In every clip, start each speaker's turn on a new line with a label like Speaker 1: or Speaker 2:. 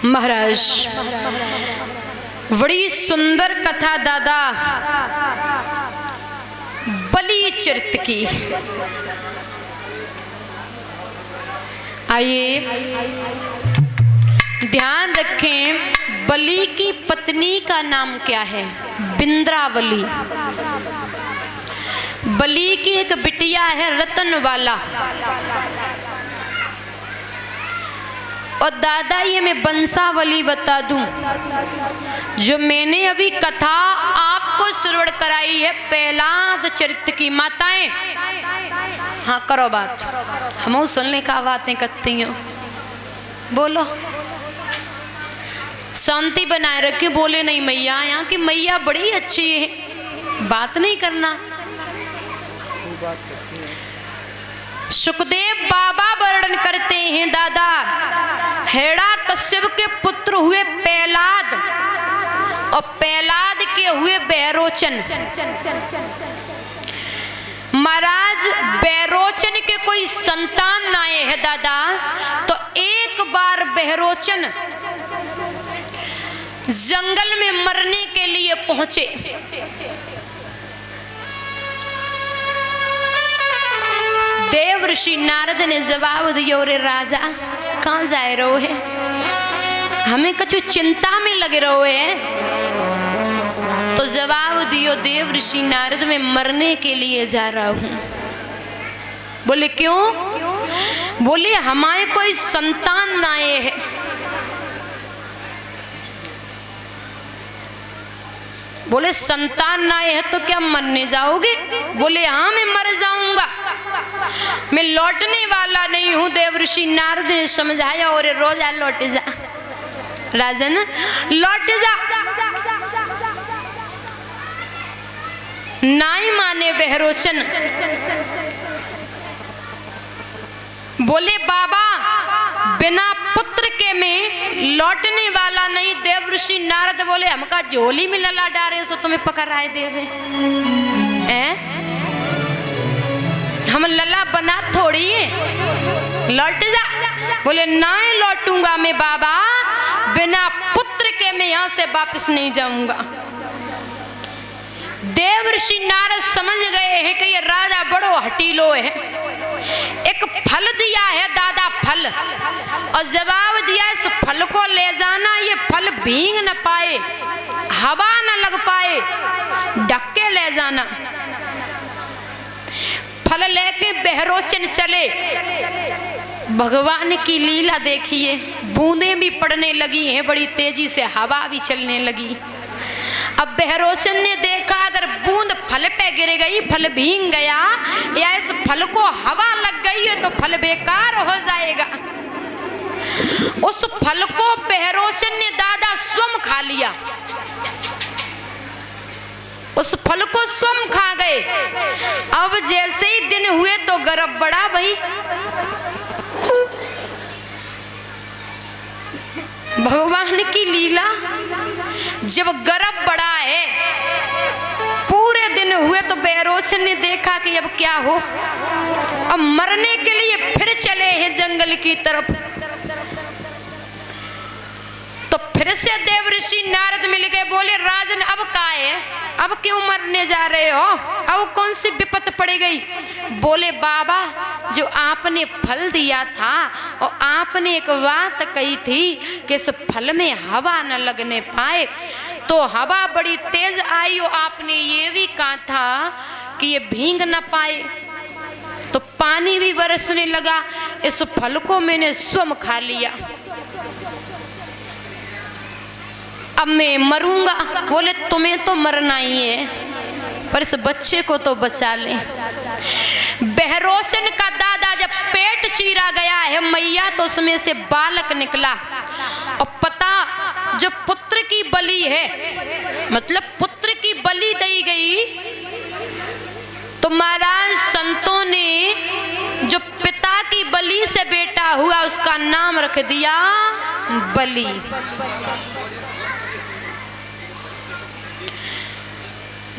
Speaker 1: महाराज बड़ी सुंदर कथा दादा बलि चरित्र की। आइए ध्यान रखें, बलि की पत्नी का नाम क्या है? बिंद्रावली। बलि की एक बिटिया है रतनवाला। और दादा ये मैं वंशावली बता दूं, जो मैंने अभी कथा आपको श्रवण कराई है प्रहलाद चरित्र की। माताएं हाँ करो बात, हम सुनने का बातें करती हो, बोलो शांति बनाए रखिए, बोले नहीं मैया, यहाँ की मैया बड़ी अच्छी है, बात नहीं करना। सुखदेव बाबा वर्णन करते हैं दादा, हेड़ा कश्यप के पुत्र हुए प्रहलाद और प्रहलाद के हुए बहरोचन। महाराज बहरोचन के कोई संतान ना आए है दादा, तो एक बार बहरोचन जंगल में मरने के लिए पहुंचे। देव ऋषि नारद ने जवाब दियो, रे राजा कहाँ जाए रहो है, हमें कछु चिंता में लगे रहो है। तो जवाब दियो देव ऋषि नारद, मैं मरने के लिए जा रहा हूँ। बोले क्यों? बोले हमारे कोई संतान ना आए है। बोले संतान ना आए है तो क्या मरने जाओगे? बोले हाँ मैं मर जाऊंगा, मैं लौटने वाला नहीं हूं। देव ऋषि नारद ने समझाया, और रोजा लौट जा राजन, लौट जा। नाई माने बहरोचन। बोले बाबा बिना पुत्र के मैं लौटने वाला नहीं। देव ऋषि नारद बोले हमका झोली में लला डारे सो तुम्हें पकड़ आए देवे, हम लला बना थोड़ी है, लौट जा। बोले नहीं लौटूंगा मैं बाबा, बिना पुत्र के मैं यहाँ से वापस नहीं जाऊंगा। देव ऋषि नारद समझ गए हैं कि ये राजा बड़ो हटीलो है। एक फल दिया है दादा, फल, और जवाब दिया इस फल को ले जाना, ये फल भींग न पाए, हवा न लग पाए, ढक के ले जाना। फल लेके बहरोचन चले। भगवान की लीला देखिए, बूंदें भी पड़ने लगी हैं, बड़ी तेजी से हवा भी चलने लगी। अब बहरोचन ने देखा अगर बूंद फल पे गिर गई, फल भींग गया, या इस फल को हवा लग गई है तो फल बेकार हो जाएगा। उस फल को बहरोचन ने दादा स्वयं खा लिया, उस फल को स्वयं खा गए। अब जैसे ही दिन हुए तो गर्भ बढ़ा भाई। भगवान की लीला, जब गर्भ बढ़ा है, पूरे दिन हुए तो बहरोचन ने देखा कि अब क्या हो, अब मरने के लिए फिर चले हैं जंगल की तरफ। तो फिर से देव ऋषि नारद मिल गए, बोले राजन अब का है, अब क्यों मरने जा रहे हो, अब कौन सी विपत पड़ गई? बोले बाबा जो आपने फल दिया था और आपने एक बात कही थी कि इस फल में हवा न लगने पाए, तो हवा बड़ी तेज आई और आपने ये भी कहा था कि ये भींग न पाए, तो पानी भी बरसने लगा। इस फल को मैंने स्वयं खा लिया, अब मैं मरूंगा। बोले तुम्हें तो मरना ही है, पर इस बच्चे को तो बचा ले। बहरोचन का दादा जब पेट चीरा गया है मैया, तो उसमें से बालक निकला। और पता जो पुत्र की बलि है, मतलब पुत्र की बलि दी गई, तो महाराज संतों ने जो पिता की बलि से बेटा हुआ उसका नाम रख दिया बलि।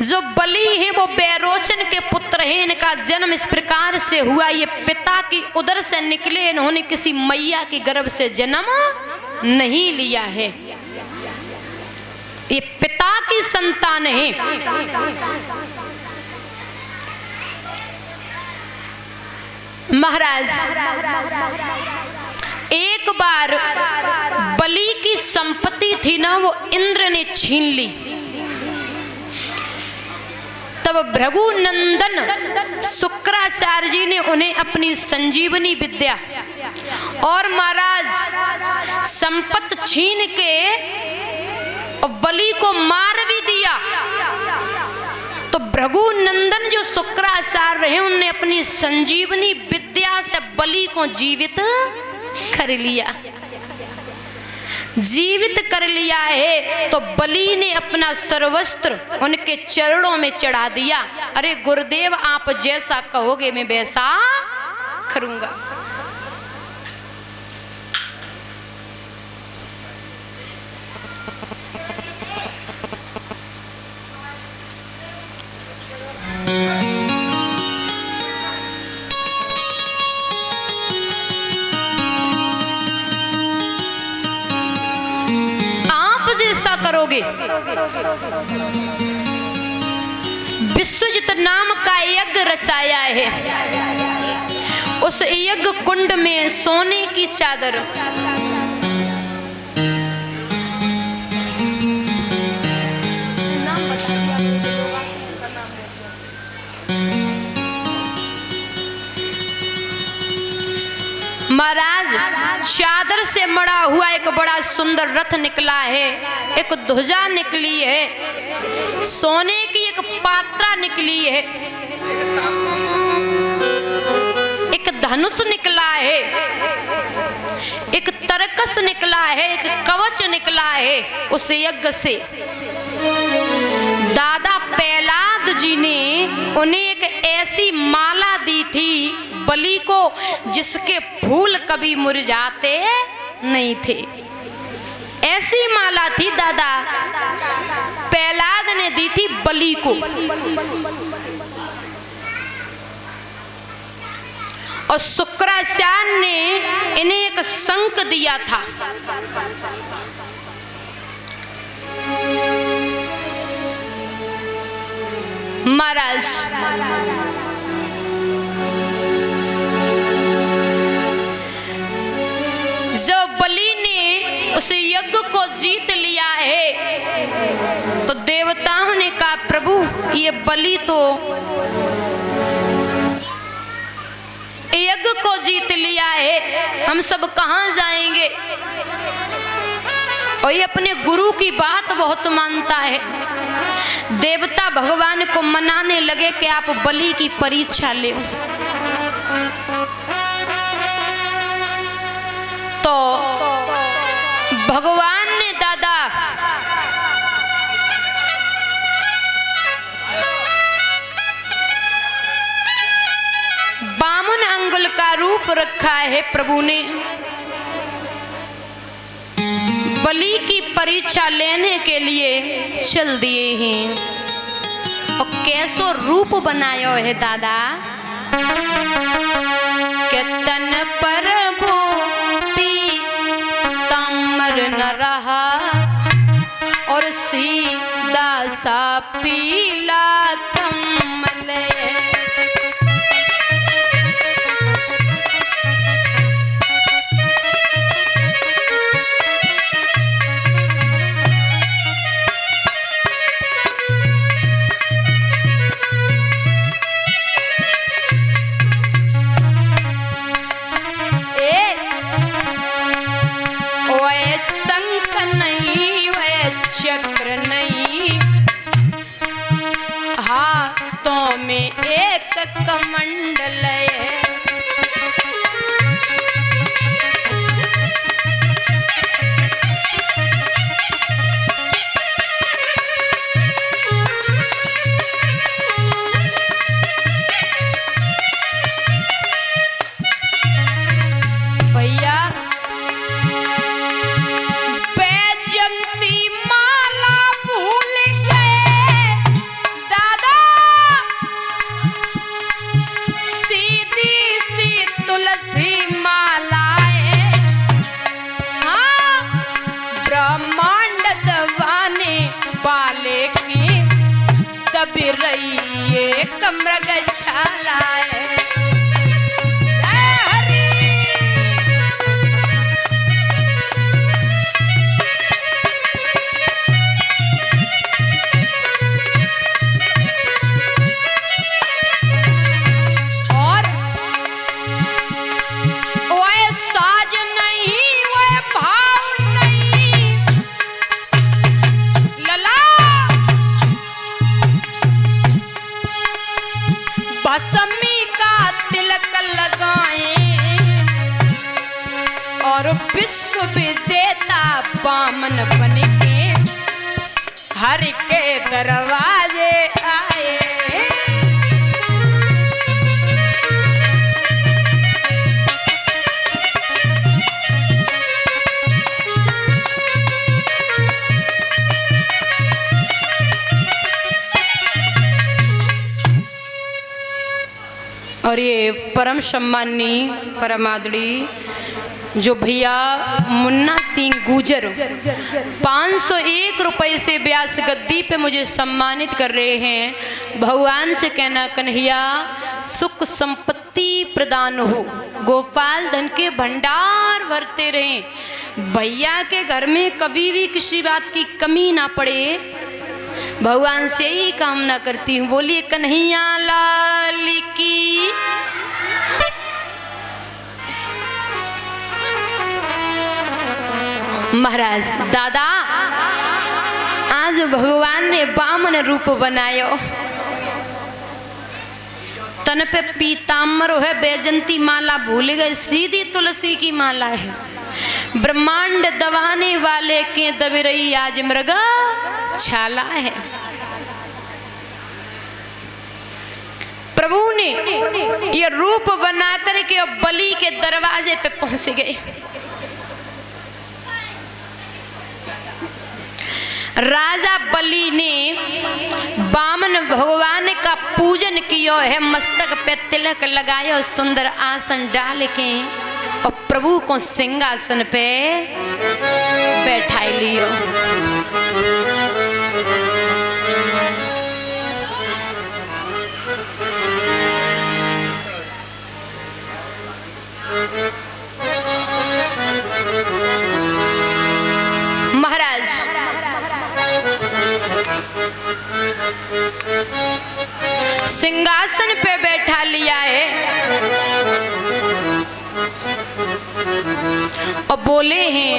Speaker 1: जो बलि है वो बेरोचन के पुत्र हैं, इनका जन्म इस प्रकार से हुआ, ये पिता की उदर से निकले, इन्होंने किसी मैया के गर्भ से जन्म नहीं लिया है, ये पिता की संतान है। महाराज एक बार बलि की संपत्ति थी ना, वो इंद्र ने छीन ली। तब भृगुनंदन शुक्राचार्य जी ने उन्हें अपनी संजीवनी विद्या और महाराज संपत्ति छीन के बलि को मार भी दिया। तो भृगुनंदन जो शुक्राचार्य रहे, उन्होंने अपनी संजीवनी विद्या से बलि को जीवित कर लिया, जीवित कर लिया है। तो बलि ने अपना सर्वस्त्र उनके चरणों में चढ़ा दिया, अरे गुरुदेव आप जैसा कहोगे मैं वैसा करूंगा। करोगे। विश्वजित नाम का यज्ञ रचाया है, उस यज्ञ कुंड में सोने की चादर, महाराज चादर से मड़ा हुआ एक बड़ा सुंदर रथ निकला है, एक ध्वजा निकली है, सोने की एक पात्रा निकली है, एक धनुष निकला है, एक तरकस निकला है, एक कवच निकला है। उस यज्ञ से दादा प्रहलाद जी ने उन्हें एक ऐसी माला दी थी बलि को, जिसके फूल कभी मुरझाते नहीं थे। ऐसी माला थी दादा प्रहलाद ने दी थी बलि को। और शुक्राचार्य ने इन्हें एक शंख दिया था। महाराज जब बलि ने उस यज्ञ को जीत लिया है, तो देवताओं ने कहा प्रभु ये बलि तो यज्ञ को जीत लिया है, हम सब कहां जाएंगे। और ये अपने गुरु की बात बहुत मानता है। देवता भगवान को मनाने लगे कि आप बलि की परीक्षा ले। तो भगवान ने दादा बामन अंगुल का रूप रखा है, प्रभु ने बलि की परीक्षा लेने के लिए चल दिए हैं। और कैसो रूप बनायो है दादा, के तन पर ताम्र न रहा और सीधा सा पीला कमल। चक्र नहीं, हाथों में एक कमंडल है। भैया का तिलक लगाए और विश्व विजेता बामन बन के हरि के दरवाजे आए। और ये परम सम्मानी परम आदरणीय जो भैया मुन्ना सिंह गुजर 501 रुपए से व्यास गद्दी पे मुझे सम्मानित कर रहे हैं। भगवान से कहना कन्हैया सुख संपत्ति प्रदान हो, गोपाल धन के भंडार भरते रहें, भैया के घर में कभी भी किसी बात की कमी ना पड़े, भगवान से ही कामना करती हूँ। बोलिए कन्हैया लाल की। महाराज दादा आज भगवान ने बामन रूप बनायो, तन पे पीताम्बर है, बैजंती माला भूल गए, सीधी तुलसी की माला है, ब्रह्मांड दबाने वाले के दबी रही आज मृगा छाला है। प्रभु ने ये रूप बना करके बलि के दरवाजे पे पहुंच गए। राजा बलि ने बामन भगवान का पूजन किया है, मस्तक पे तिलक लगाया, सुंदर आसन डाल के और प्रभु को सिंहासन पे बैठा लियो। महाराज सिंहासन पे बैठा लिया है और बोले हैं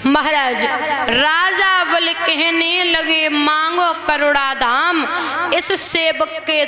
Speaker 1: महाराज राजा बल कहने लगे मांगो करुणा धाम, इस सेवक के